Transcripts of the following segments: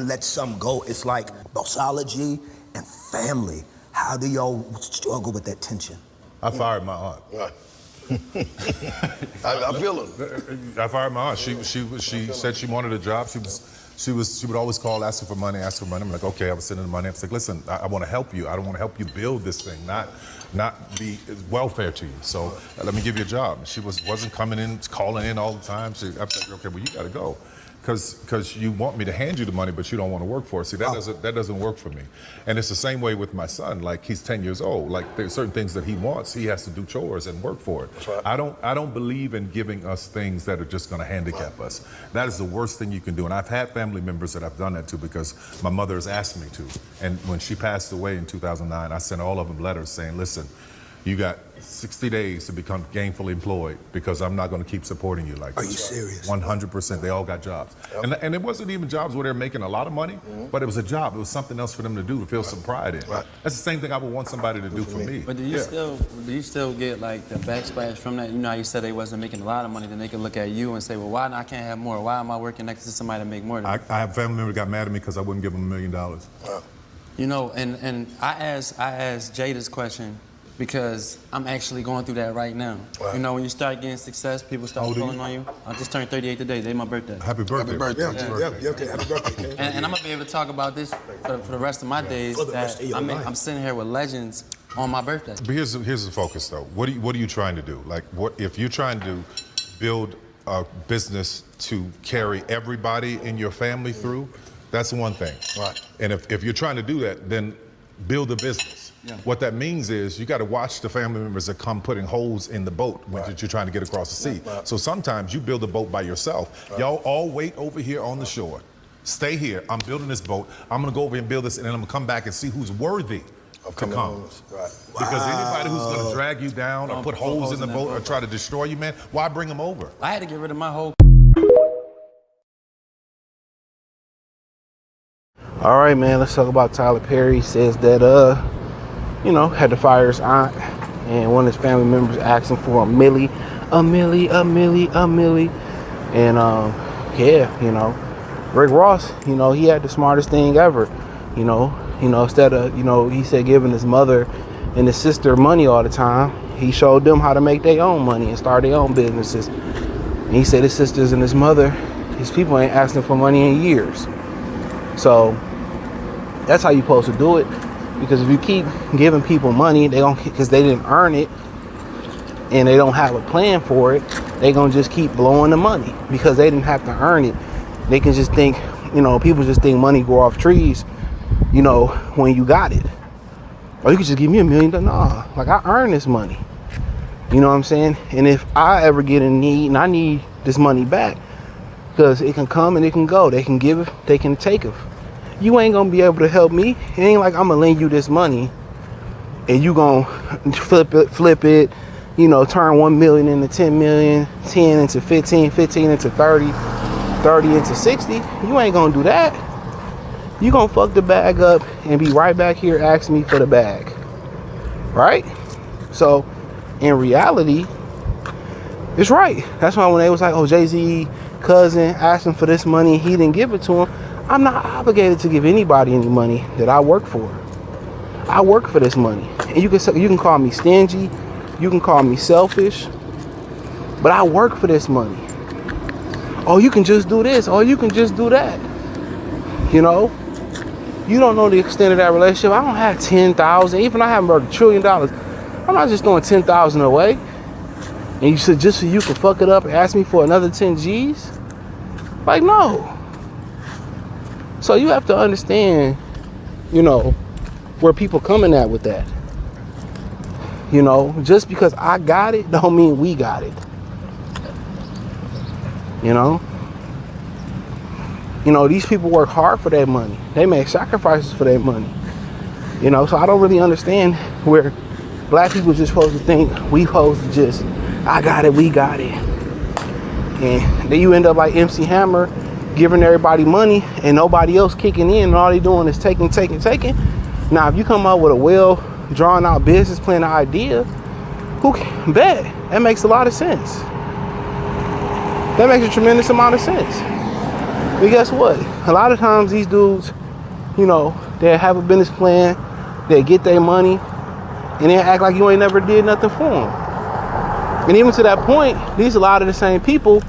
to let some go. It's like bossology and family. How do y'all struggle with that tension? I fired my aunt. I feel it. I fired my aunt. She said she wanted a job. She would always call asking for money. I'm like, okay, I was sending the money. I was like, listen, I want to help you. I don't want to help you build this thing, not be welfare to you. So let me give you a job. And she wasn't coming in, calling in all the time. I was like, okay, well, you got to go. Because you want me to hand you the money, but you don't want to work for it. See, that doesn't work for me. And it's the same way with my son. Like, he's 10 years old. Like, there's certain things that he wants. He has to do chores and work for it. That's right. I don't believe in giving us things that are just going to handicap us. That is the worst thing you can do. And I've had family members that I've done that to because my mother has asked me to. And when she passed away in 2009, I sent all of them letters saying, listen, you got 60 days to become gainfully employed because I'm not going to keep supporting you like this. Are you serious? 100%. They all got jobs. Yep. And it wasn't even jobs where they're making a lot of money, but it was a job. It was something else for them to do, to feel some pride in. Right. That's the same thing I would want somebody to do for me. But do you still get like the backsplash from that? You know how you said they wasn't making a lot of money, then they can look at you and say, well, why I can't have more? Why am I working next to somebody to make more than me? I have family members that got mad at me because I wouldn't give them $1 million. You know, and I asked Jay this question because I'm actually going through that right now. Wow. You know, when you start getting success, people start pulling on you. I just turned 38 today. Today's my birthday. Happy birthday. Happy birthday. Yeah, happy birthday. And I'm going to be able to talk about this for the rest of my days. I'm sitting here with legends on my birthday. But here's the focus, though. What are you trying to do? Like, what if you're trying to build a business to carry everybody in your family through? That's one thing. Right. And if you're trying to do that, then build a business. Yeah. What that means is you got to watch the family members that come putting holes in the boat when you're trying to get across the sea. Right. So sometimes you build a boat by yourself. Right. Y'all all wait over here on the shore. Stay here. I'm building this boat. I'm going to go over here and build this, and then I'm going to come back and see who's worthy to come. Right. Because anybody who's going to drag you down or put holes in the boat or try to destroy you, man, why bring them over? I had to get rid of my whole... All right, man, let's talk about Tyler Perry. He says that, you know, had to fire his aunt, and one of his family members asked him for a milli. And, yeah, you know, Rick Ross, you know, he had the smartest thing ever, you know, instead of, you know, he said giving his mother and his sister money all the time, he showed them how to make their own money and start their own businesses. And he said his sisters and his mother, his people ain't asking for money in years. So that's how you're supposed to do it, because if you keep giving people money, they don't, because they didn't earn it and they don't have a plan for it, they gonna just keep blowing the money because they didn't have to earn it. They can just think, you know, people just think money grow off trees, you know, when you got it. Or you could just give me $1 million. Nah, like, I earned this money. You know what I'm saying? And if I ever get in need and I need this money back, because it can come and it can go. They can give it, they can take it. You ain't gonna be able to help me. It ain't like I'm gonna lend you this money and you gonna flip it, you know, turn 1 million into 10 million, 10 into 15, 15 into 30, 30 into 60. You ain't gonna do that. You gonna fuck the bag up and be right back here asking me for the bag, right? So in reality, it's right. That's why when they was like, oh, Jay-Z cousin asked him for this money and he didn't give it to him, I'm not obligated to give anybody any money that I work for. I work for this money. And you can call me stingy, you can call me selfish, but I work for this money. Oh, you can just do this, or you can just do that. You know? You don't know the extent of that relationship. I don't have 10,000, even if I have $1 trillion. I'm not just throwing 10,000 away. And you said just so you can fuck it up and ask me for another 10 G's? Like, no. So you have to understand, you know, where people coming at with that. You know, just because I got it don't mean we got it. You know? You know, these people work hard for their money. They make sacrifices for their money. You know, so I don't really understand where black people just supposed to think we supposed to just, I got it, we got it. And then you end up like MC Hammer, giving everybody money and nobody else kicking in, and all they doing is taking. Now, if you come up with a well drawn out business plan idea, who can bet? That makes a lot of sense. That makes a tremendous amount of sense. But guess what? a lot of times these dudes, you know, they have a business plan, they get their money, and they act like you ain't never did nothing for them. And even to that point, these a lot of the same people,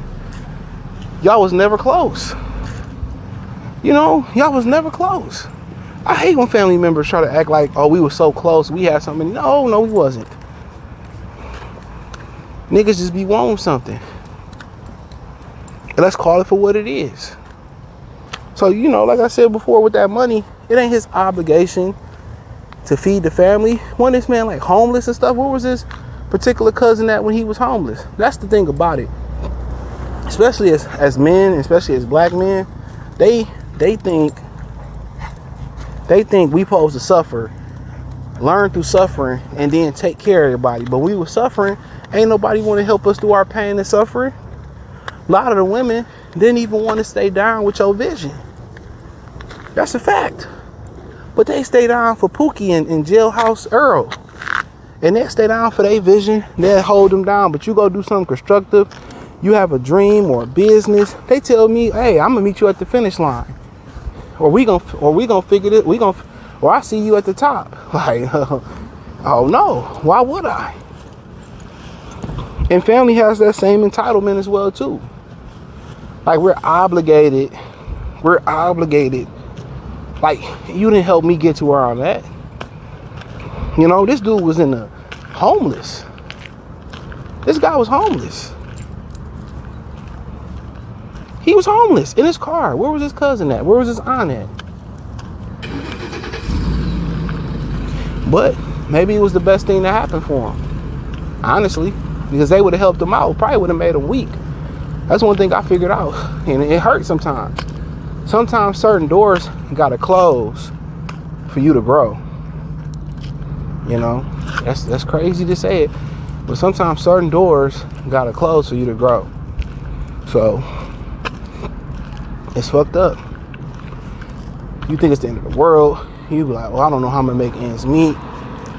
y'all was never close. You know, y'all was never close. I hate when family members try to act like, oh, we were so close, we had something. No, we wasn't. Niggas just be wanting something. And let's call it for what it is. So, you know, like I said before, with that money, it ain't his obligation to feed the family. When this man like homeless and stuff, where was this particular cousin at when he was homeless? That's the thing about it. Especially as men, especially as black men, they think we supposed to suffer, learn through suffering, and then take care of everybody. But we were suffering, ain't nobody want to help us through our pain and suffering. A lot of the women didn't even want to stay down with your vision. That's a fact. But they stay down for Pookie and Jailhouse Earl. And they stay down for their vision. They'll hold them down. But you go do something constructive, you have a dream or a business, they tell me, hey, I'm gonna meet you at the finish line. Or we gonna figure this, or I see you at the top. Like, oh no, why would I? And family has that same entitlement as well too. Like we're obligated. Like, you didn't help me get to where I'm at. You know, this dude was homeless. This guy was homeless. He was homeless in his car. Where was his cousin at? Where was his aunt at? But maybe it was the best thing that happened for him. Honestly, because they would have helped him out. Probably would have made him weak. That's one thing I figured out. And it hurts sometimes. Sometimes certain doors gotta close for you to grow. You know, that's crazy to say it, but sometimes certain doors gotta close for you to grow. So it's fucked up. You think it's the end of the world. You be like, well, I don't know how I'm gonna make ends meet.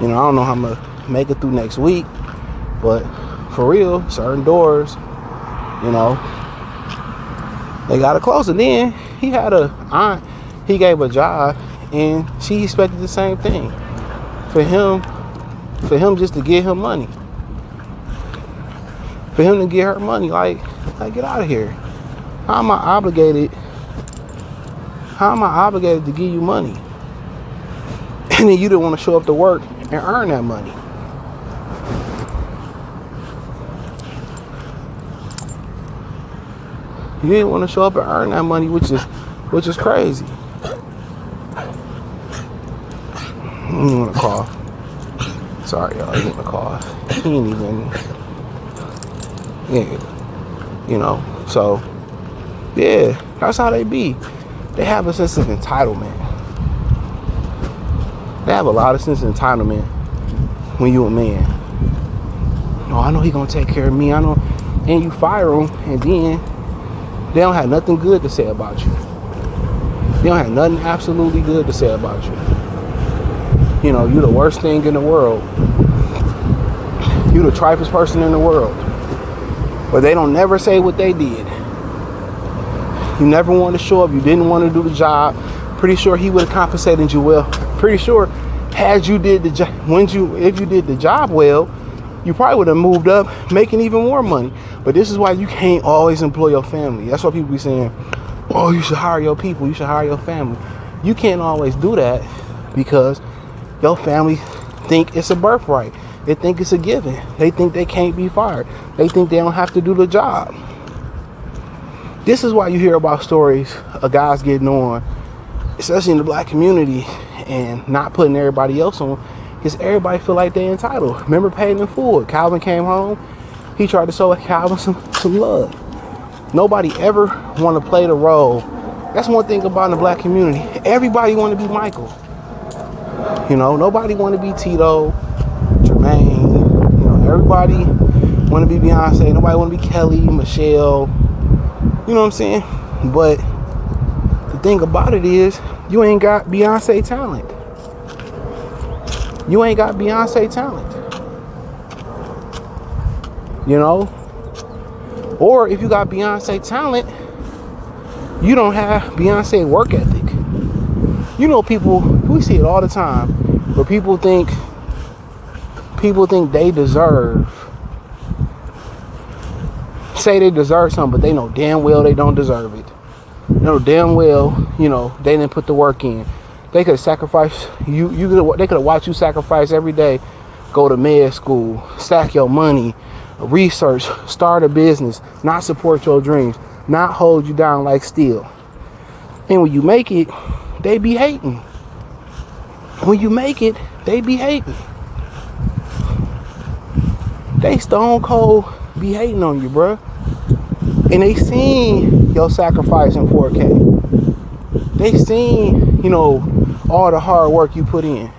You know, I don't know how I'm gonna make it through next week. But for real, certain doors, you know, they gotta close. And then he had a aunt he gave a job, and she expected the same thing for him just to get him money, for him to get her money. Like get out of here. How am I obligated to give you money, and then you didn't want to show up to work and earn that money? You didn't want to show up and earn that money, which is crazy. I don't want to cough. Sorry, y'all. I didn't want to cough. He ain't even. Yeah. You know. So, yeah, that's how they be. They have a sense of entitlement. They have a lot of sense of entitlement when you a man. Oh, I know he gonna take care of me. I know. And you fire him, and then they don't have nothing good to say about you. They don't have nothing absolutely good to say about you. You know, you're the worst thing in the world. You're the trifest person in the world. But they don't never say what they did. You never want to show up. You didn't want to do the job. Pretty sure he would have compensated you well. Pretty sure had you did the job, if you did the job well, you probably would have moved up, making even more money. But this is why you can't always employ your family. That's why people be saying, oh, you should hire your people, you should hire your family. You can't always do that because your family think it's a birthright. They think it's a given. They think they can't be fired. They think they don't have to do the job. This is why you hear about stories of guys getting on, especially in the black community, and not putting everybody else on, because everybody feel like they entitled. Remember Paid in Full? Calvin came home. He tried to show Calvin some love. Nobody ever want to play the role. That's one thing about the black community. Everybody want to be Michael. You know, nobody want to be Tito, Jermaine. You know, everybody want to be Beyonce. Nobody want to be Kelly, Michelle. You know what I'm saying? But the thing about it is, you ain't got Beyonce talent. You ain't got Beyonce talent. You know? Or if you got Beyonce talent, You don't have Beyonce work ethic. You know, people, we see it all the time, where people think they deserve, say they deserve something, but they know damn well they don't deserve it. They know damn well, you know, they didn't put the work in. They could have sacrificed, they could have watched you sacrifice every day, go to med school, stack your money, research, start a business, not support your dreams, not hold you down like steel. And when you make it, they be hating. When you make it, they be hating. They stone cold be hating on you, bruh. And they seen your sacrifice in 4K. They seen, you know, all the hard work you put in.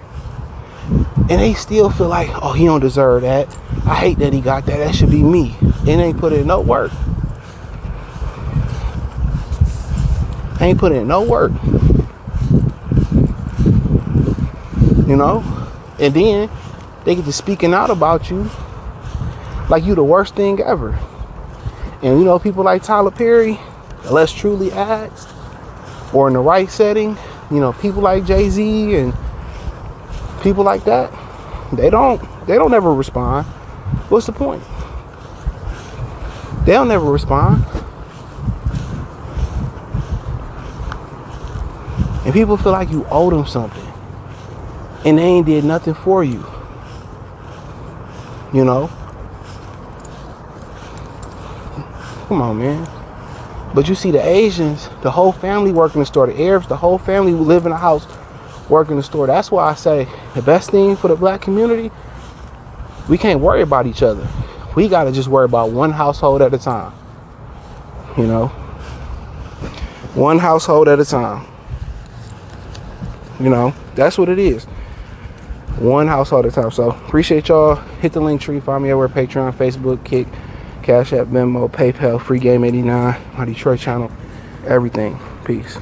And they still feel like, oh, he don't deserve that. I hate that he got that. That should be me. And they ain't put in no work. Ain't put in no work. You know? And then they get to speaking out about you like you the worst thing ever. And you know, people like Tyler Perry, unless truly asked or in the right setting, you know, people like Jay-Z and people like that, they don't ever respond. What's the point? They'll never respond. And people feel like you owe them something. And they ain't did nothing for you. You know? Come on, man. But you see the Asians, the whole family work in the store. The Arabs, the whole family live in a house, work in the store. That's why I say the best thing for the black community, we can't worry about each other. We got to just worry about one household at a time. You know? One household at a time. You know? That's what it is. One household at a time. So appreciate y'all. Hit the link tree. Find me everywhere. Patreon, Facebook, Kick, Cash App, Venmo, PayPal, Free Game 89, my Detroit channel, everything. Peace.